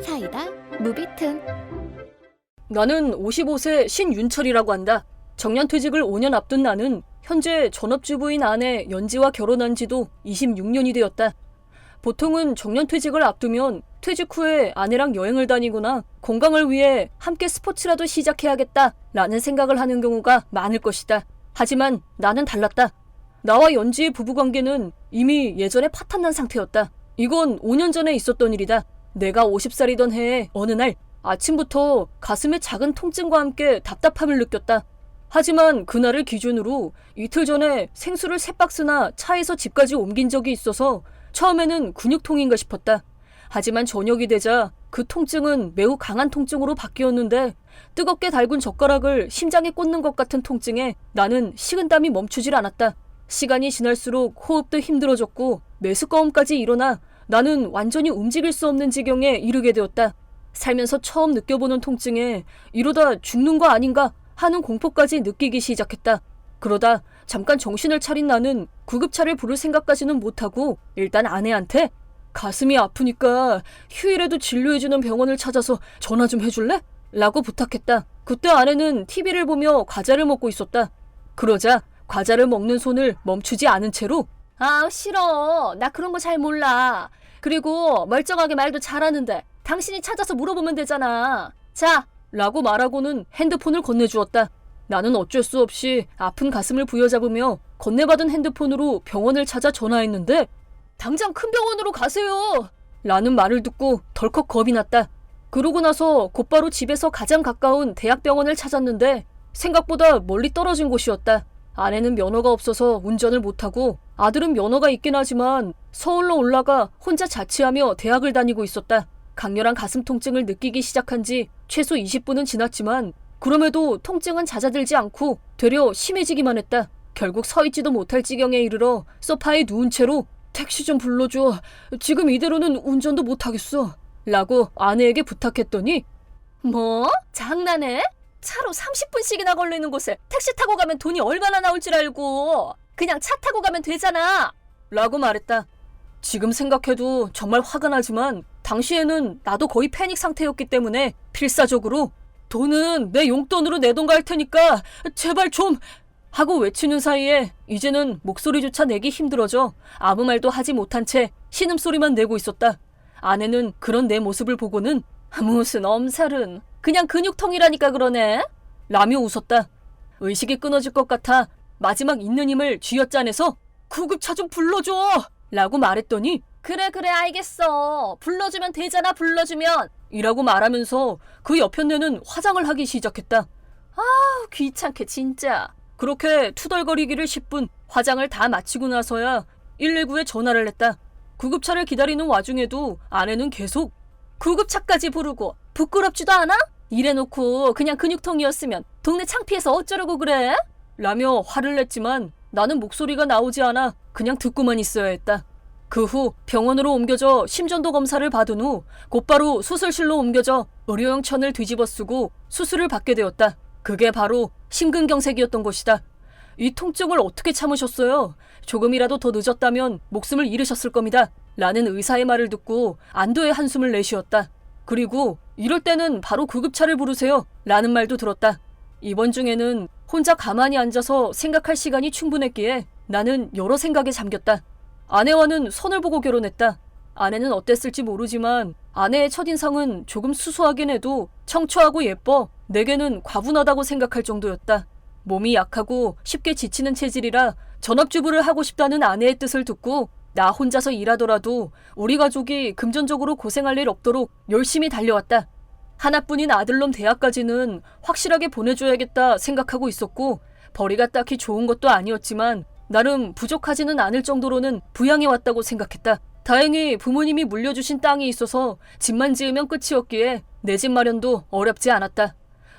사이다 무비튼. 나는 55세 신윤철이라고 한다. 정년퇴직을 5년 앞둔 나는 현재 전업주부인 아내 연지와 결혼한 지도 26년이 되었다. 보통은 정년퇴직을 앞두면 퇴직 후에 아내랑 여행을 다니거나 건강을 위해 함께 스포츠라도 시작해야겠다 라는 생각을 하는 경우가 많을 것이다. 하지만 나는 달랐다. 나와 연지의 부부관계는 이미 예전에 파탄난 상태였다. 이건 5년 전에 있었던 일이다. 내가 50살이던 해에 어느 날 아침부터 가슴에 작은 통증과 함께 답답함을 느꼈다. 하지만 그날을 기준으로 이틀 전에 생수를 3박스나 차에서 집까지 옮긴 적이 있어서 처음에는 근육통인가 싶었다. 하지만 저녁이 되자 그 통증은 매우 강한 통증으로 바뀌었는데 뜨겁게 달군 젓가락을 심장에 꽂는 것 같은 통증에 나는 식은땀이 멈추질 않았다. 시간이 지날수록 호흡도 힘들어졌고 메스꺼움까지 일어나 나는 완전히 움직일 수 없는 지경에 이르게 되었다. 살면서 처음 느껴보는 통증에 이러다 죽는 거 아닌가 하는 공포까지 느끼기 시작했다. 그러다 잠깐 정신을 차린 나는 구급차를 부를 생각까지는 못하고 일단 아내한테 가슴이 아프니까 휴일에도 진료해주는 병원을 찾아서 전화 좀 해줄래? 라고 부탁했다. 그때 아내는 TV를 보며 과자를 먹고 있었다. 그러자 과자를 먹는 손을 멈추지 않은 채로 아 싫어, 나 그런 거 잘 몰라. 그리고 멀쩡하게 말도 잘하는데 당신이 찾아서 물어보면 되잖아. 자! 라고 말하고는 핸드폰을 건네주었다. 나는 어쩔 수 없이 아픈 가슴을 부여잡으며 건네받은 핸드폰으로 병원을 찾아 전화했는데 당장 큰 병원으로 가세요! 라는 말을 듣고 덜컥 겁이 났다. 그러고 나서 곧바로 집에서 가장 가까운 대학병원을 찾았는데 생각보다 멀리 떨어진 곳이었다. 아내는 면허가 없어서 운전을 못하고 아들은 면허가 있긴 하지만 서울로 올라가 혼자 자취하며 대학을 다니고 있었다. 강렬한 가슴 통증을 느끼기 시작한 지 최소 20분은 지났지만 그럼에도 통증은 잦아들지 않고 되려 심해지기만 했다. 결국 서 있지도 못할 지경에 이르러 소파에 누운 채로 택시 좀 불러줘. 지금 이대로는 운전도 못하겠어. 라고 아내에게 부탁했더니 뭐? 장난해? 차로 30분씩이나 걸리는 곳을 택시 타고 가면 돈이 얼마나 나올 줄 알고. 그냥 차 타고 가면 되잖아. 라고 말했다. 지금 생각해도 정말 화가 나지만 당시에는 나도 거의 패닉 상태였기 때문에 필사적으로 돈은 내 용돈으로 내던가 할 테니까 제발 좀 하고 외치는 사이에 이제는 목소리조차 내기 힘들어져 아무 말도 하지 못한 채 신음소리만 내고 있었다. 아내는 그런 내 모습을 보고는 무슨 엄살은 그냥 근육통이라니까 그러네 라며 웃었다. 의식이 끊어질 것 같아 마지막 있는 힘을 쥐어짜내서 구급차 좀 불러줘 라고 말했더니 그래 알겠어. 불러주면 되잖아 불러주면 이라고 말하면서 그 옆편네는 화장을 하기 시작했다. 아우 귀찮게 진짜. 그렇게 투덜거리기를 10분 화장을 다 마치고 나서야 119에 전화를 했다. 구급차를 기다리는 와중에도 아내는 계속 구급차까지 부르고 부끄럽지도 않아? 이래놓고 그냥 근육통이었으면 동네 창피해서 어쩌려고 그래? 라며 화를 냈지만 나는 목소리가 나오지 않아 그냥 듣고만 있어야 했다. 그 후 병원으로 옮겨져 심전도 검사를 받은 후 곧바로 수술실로 옮겨져 의료용 천을 뒤집어 쓰고 수술을 받게 되었다. 그게 바로 심근경색이었던 것이다. 이 통증을 어떻게 참으셨어요? 조금이라도 더 늦었다면 목숨을 잃으셨을 겁니다. 라는 의사의 말을 듣고 안도의 한숨을 내쉬었다. 그리고 이럴 때는 바로 구급차를 부르세요. 라는 말도 들었다. 이번 중에는 혼자 가만히 앉아서 생각할 시간이 충분했기에 나는 여러 생각에 잠겼다. 아내와는 선을 보고 결혼했다. 아내는 어땠을지 모르지만 아내의 첫인상은 조금 수수하긴 해도 청초하고 예뻐 내게는 과분하다고 생각할 정도였다. 몸이 약하고 쉽게 지치는 체질이라 전업주부를 하고 싶다는 아내의 뜻을 듣고 나 혼자서 일하더라도 우리 가족이 금전적으로 고생할 일 없도록 열심히 달려왔다. 하나뿐인 아들놈 대학까지는 확실하게 보내줘야겠다 생각하고 있었고 벌이가 딱히 좋은 것도 아니었지만 나름 부족하지는 않을 정도로는 부양해왔다고 생각했다. 다행히 부모님이 물려주신 땅이 있어서 집만 지으면 끝이었기에 내 집 마련도 어렵지 않았다.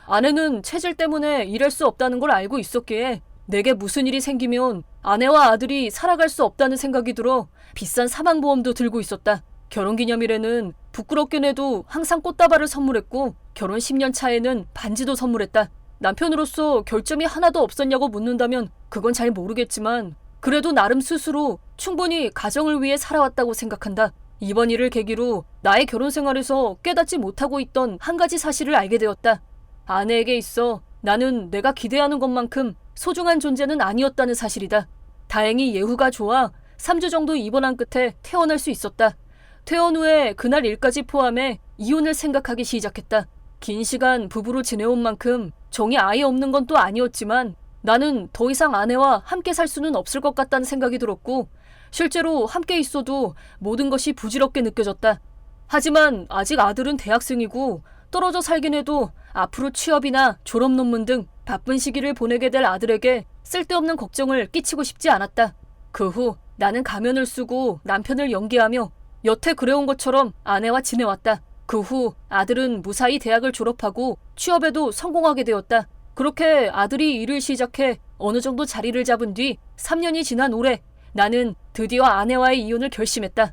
아내는 체질 때문에 일할 수 없다는 걸 알고 있었기에 내게 무슨 일이 생기면 아내와 아들이 살아갈 수 없다는 생각이 들어 비싼 사망보험도 들고 있었다. 결혼기념일에는 부끄럽긴 해도 항상 꽃다발을 선물했고 결혼 10년 차에는 반지도 선물했다. 남편으로서 결점이 하나도 없었냐고 묻는다면 그건 잘 모르겠지만 그래도 나름 스스로 충분히 가정을 위해 살아왔다고 생각한다. 이번 일을 계기로 나의 결혼 생활에서 깨닫지 못하고 있던 한 가지 사실을 알게 되었다. 아내에게 있어 나는 내가 기대하는 것만큼 소중한 존재는 아니었다는 사실이다. 다행히 예후가 좋아 3주 정도 입원한 끝에 퇴원할 수 있었다. 퇴원 후에 그날 일까지 포함해 이혼을 생각하기 시작했다. 긴 시간 부부로 지내온 만큼 정이 아예 없는 건 또 아니었지만 나는 더 이상 아내와 함께 살 수는 없을 것 같다는 생각이 들었고 실제로 함께 있어도 모든 것이 부질없게 느껴졌다. 하지만 아직 아들은 대학생이고 떨어져 살긴 해도 앞으로 취업이나 졸업 논문 등 바쁜 시기를 보내게 될 아들에게 쓸데없는 걱정을 끼치고 싶지 않았다. 그 후 나는 가면을 쓰고 남편을 연기하며 여태 그래온 것처럼 아내와 지내왔다. 그 후 아들은 무사히 대학을 졸업하고 취업에도 성공하게 되었다. 그렇게 아들이 일을 시작해 어느 정도 자리를 잡은 뒤 3년이 지난 올해 나는 드디어 아내와의 이혼을 결심했다.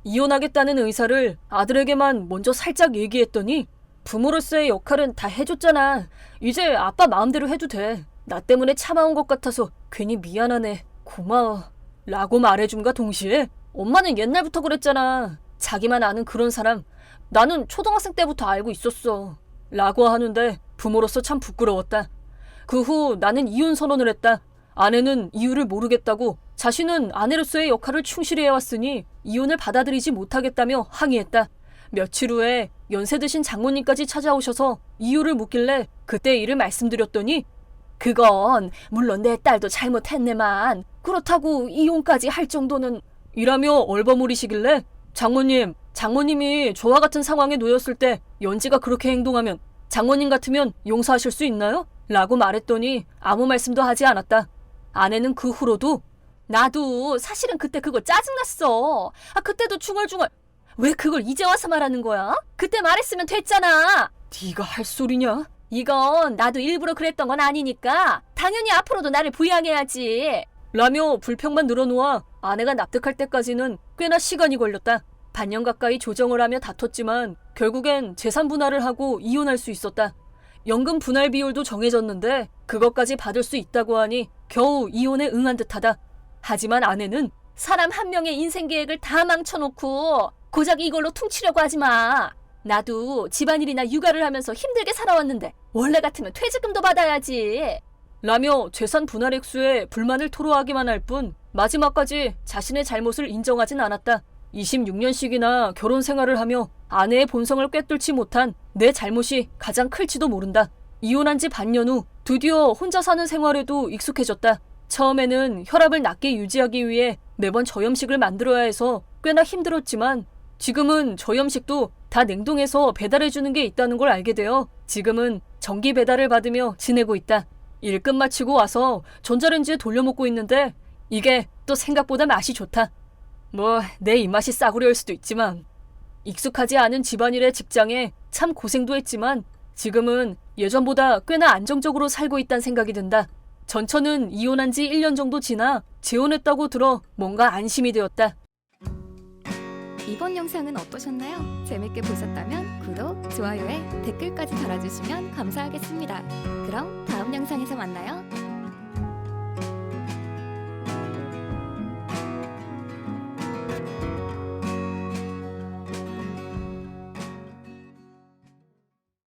이혼하겠다는 의사를 아들에게만 먼저 살짝 얘기했더니 부모로서의 역할은 다 해줬잖아. 이제 아빠 마음대로 해도 돼. 나 때문에 참아온 것 같아서 괜히 미안하네. 고마워. 라고 말해줌과 동시에 엄마는 옛날부터 그랬잖아. 자기만 아는 그런 사람 나는 초등학생 때부터 알고 있었어. 라고 하는데 부모로서 참 부끄러웠다. 그 후 나는 이혼 선언을 했다. 아내는 이유를 모르겠다고 자신은 아내로서의 역할을 충실히 해왔으니 이혼을 받아들이지 못하겠다며 항의했다. 며칠 후에 연세 드신 장모님까지 찾아오셔서 이유를 묻길래 그때 일을 말씀드렸더니 그건 물론 내 딸도 잘못했네만 그렇다고 이혼까지 할 정도는 이라며 얼버무리시길래 장모님이 저와 같은 상황에 놓였을 때 연지가 그렇게 행동하면 장모님 같으면 용서하실 수 있나요? 라고 말했더니 아무 말씀도 하지 않았다. 아내는 그 후로도 나도 사실은 그때 그거 짜증났어. 그때도 중얼중얼 왜 그걸 이제 와서 말하는 거야? 그때 말했으면 됐잖아. 네가 할 소리냐? 이건 나도 일부러 그랬던 건 아니니까 당연히 앞으로도 나를 부양해야지. 라며 불평만 늘어놓아 아내가 납득할 때까지는 꽤나 시간이 걸렸다. 반년 가까이 조정을 하며 다퉜지만 결국엔 재산 분할을 하고 이혼할 수 있었다. 연금 분할 비율도 정해졌는데 그것까지 받을 수 있다고 하니 겨우 이혼에 응한 듯하다. 하지만 아내는 사람 한 명의 인생 계획을 다 망쳐놓고 고작 이걸로 퉁치려고 하지 마. 나도 집안일이나 육아를 하면서 힘들게 살아왔는데 원래 같으면 퇴직금도 받아야지. 라며 재산 분할 액수에 불만을 토로하기만 할 뿐 마지막까지 자신의 잘못을 인정하진 않았다. 26년씩이나 결혼 생활을 하며 아내의 본성을 꿰뚫지 못한 내 잘못이 가장 클지도 모른다. 이혼한 지 반년 후 드디어 혼자 사는 생활에도 익숙해졌다. 처음에는 혈압을 낮게 유지하기 위해 매번 저염식을 만들어야 해서 꽤나 힘들었지만 지금은 저염식도 다 냉동해서 배달해주는 게 있다는 걸 알게 되어 지금은 정기 배달을 받으며 지내고 있다. 일 끝마치고 와서 전자레인지에 돌려 먹고 있는데 이게 또 생각보다 맛이 좋다. 뭐 내 입맛이 싸구려일 수도 있지만 익숙하지 않은 집안일의 직장에 참 고생도 했지만 지금은 예전보다 꽤나 안정적으로 살고 있다는 생각이 든다. 전처는 이혼한 지 1년 정도 지나 재혼했다고 들어 뭔가 안심이 되었다. 이번 영상은 어떠셨나요? 재밌게 보셨다면 구독, 좋아요에 댓글까지 달아주시면 감사하겠습니다. 그럼 다음 영상에서 만나요.